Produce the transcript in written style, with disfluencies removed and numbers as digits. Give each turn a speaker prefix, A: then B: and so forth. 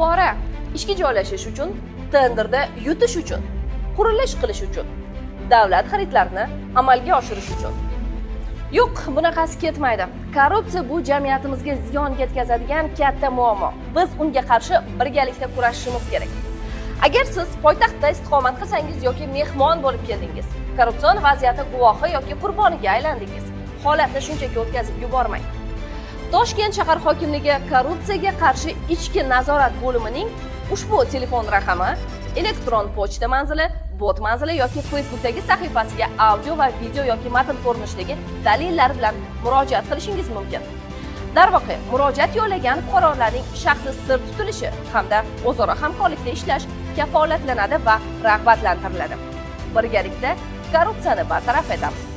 A: pora ishga joylashish uchun, tenderda yutish uchun, qurilish qilish uchun, davlat xaridlarini amalga oshirish uchun. Yo'q, bunaqasi ketmaydi. Korrupsiya bu jamiyatimizga ziyon yetkazadigan katta muammo. Biz unga qarshi birgalikda kurashishimiz kerak. Agar siz poytaxtda istiqomat qilsangiz yoki mehmon bo'lib keldingiz, korrupsion vaziyati guvohi yoki qurboniga aylandingiz, holatni shunchaki o'tkazib yubormang. Toshkent shahar hokimligi korrupsiyaga qarshi ichki nazorat bo'limining ushbu telefon raqami, elektron pochta manzili, bot manzili yoki Facebookdagi sahifasiga audio va video yoki matn ko'rinishidagi dalillar bilan murojaat qilishingiz mumkin. Darvoqe, murojaat yo'llagan fuqarolarning shaxsi sir tutilishi hamda o'zaro hamkorlikda ishlash kafolatlanadi va rag'batlantiriladi. Birgalikda korrupsiyani bartaraf etamiz.